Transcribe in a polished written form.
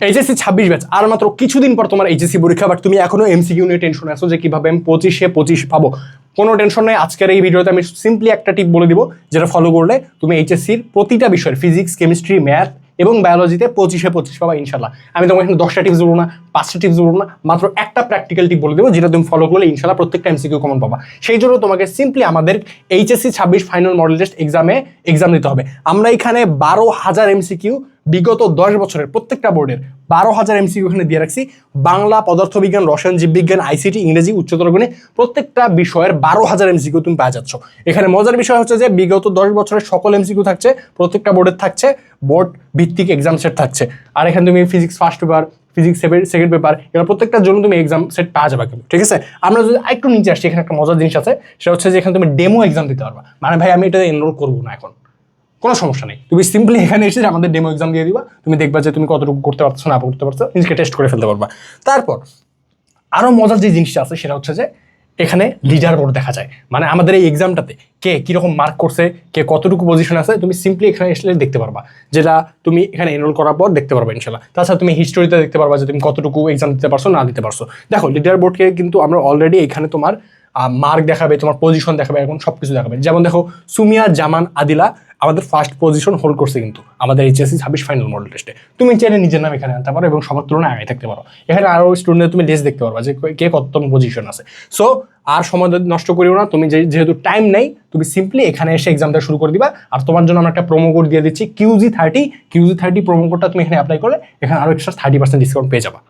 HSC 26 batch আর মাত্র কিছুদিন পর তোমার এইচএসসি পরীক্ষা, বাট তুমি এখনো এমসিকিউ নিয়ে টেনশন আছো যে কিভাবে আমি 25 পাবো। কোনো টেনশন নেই, আজকের এই ভিডিওতে আমি সিম্পলি একটা টিপ বলে দিব, যেটা ফলো করলে তুমি এইচএসসির প্রতিটা বিষয়ের ফিজিক্স, কেমিস্ট্রি, ম্যাথ এবং বায়োলজিতে 25 পাবা ইনশাল্লাহ। আমি তোমাকে এখানে 10টা টিপস বলবো না, 5টা টিপস বলবো না, মাত্র একটা প্র্যাকটিক্যাল টিপ বলে দেবো, যেটা তুমি ফলো করলে ইনশাল্লাহ প্রত্যেকটা এমসিকিউ কমন পাবা। সেই জন্য তোমাকে সিম্পলি আমাদের HSC 26 final model test exam দিতে হবে। আমরা এখানে 12,000 এমসিকিউ বিগত 10 বছরের প্রত্যেকটা বোর্ডের 12,000 এমসিকিউ এখানে দিয়ে রাখছি। বাংলা, পদার্থবিজ্ঞান, রসায়ন, জীববিজ্ঞান, আইসিটি, ইংরেজি, উচ্চতর গণিত প্রত্যেকটা বিষয়ের 12,000 এমসিকিউ তুমি পেয়ে যাচ্ছ। এখানে মজার বিষয় হচ্ছে যে বিগত 10 বছরের সকল এমসিকিউ থাকছে, প্রত্যেকটা বোর্ডের থাকছে, বোর্ড ভিত্তিক এক্সাম সেট থাকছে। আর এখানে তুমি physics first paper, physics second paper, এবার প্রত্যেকটার জন্য তুমি এক্সাম সেট পাওয়া যাবে কিন্তু, ঠিক আছে। আমরা যদি একটু নিচে আসছি, এখানে একটা মজার জিনিস আছে, সেটা হচ্ছে যে এখানে তুমি ডেমো এক্সাম দিতে পারবা। মানে ভাই আমি এটা এনরোল করবো না এখন, কোনো সমস্যা নেই, তুমি সিম্পলি এখানে এসে আমাদের ডেমো এক্সাম দিয়ে দিবা, তুমি দেখবা যে তুমি কতটুকু করতে পারছো না করতে পারছো, নিজেকে টেস্ট করে ফেলতে পারবা। তারপর আরও মজার যে জিনিসটা আছে সেটা হচ্ছে যে এখানে লিডার বোর্ড দেখা যায়, মানে আমাদের এই এক্সামটাতে কে কীরকম মার্ক করছে, কে কতটুকু পজিশন আছে, তুমি সিম্পলি এখানে এসে দেখতে পারবা, যেটা তুমি এখানে এনরোল করার পর দেখতে পারবা ইনশাল্লাহ। তাছাড়া তুমি হিস্টোরিতে দেখতে পারবা যে তুমি কতটুকু এক্সাম দিতে পারছো না দিতে পারছো। দেখো লিডার বোর্ডকে কিন্তু আমরা অলরেডি এখানে তোমার মার্ক দেখাবে, তোমার পজিশন দেখাবে, এখন সব কিছু দেখাবে। যেমন দেখো সুমিয়া জামান আদিলা আমাদের ফার্স্ট পজিশন হোল্ড করছে কিন্তু আমাদের এইচএসসি 26 ফাইনাল মডেল টেস্টে। তুমি চাইলে নিজের নাম এখানে আনতে পারো এবং সবার তুলনায় আগে থাকতে পারো। এখানে আরও স্টুডেন্ট তুমি লিস্ট দেখতে পারবা যে কে কততম পজিশন আছে। সো আর সময় নষ্ট করিও না, তুমি যেহেতু টাইম নেই, তুমি সিম্পলি এখানে এসে এক্সামটা শুরু করে দিবা। আর তোমার জন্য আমরা একটা প্রোমো কোড দিয়ে দিচ্ছি QG30 প্রোমো কোডটা তুমি এখানে অ্যাপ্লাই করলে এখানে আরও এক্সট্রা 30% ডিসকাউন্ট পেয়ে যাবা।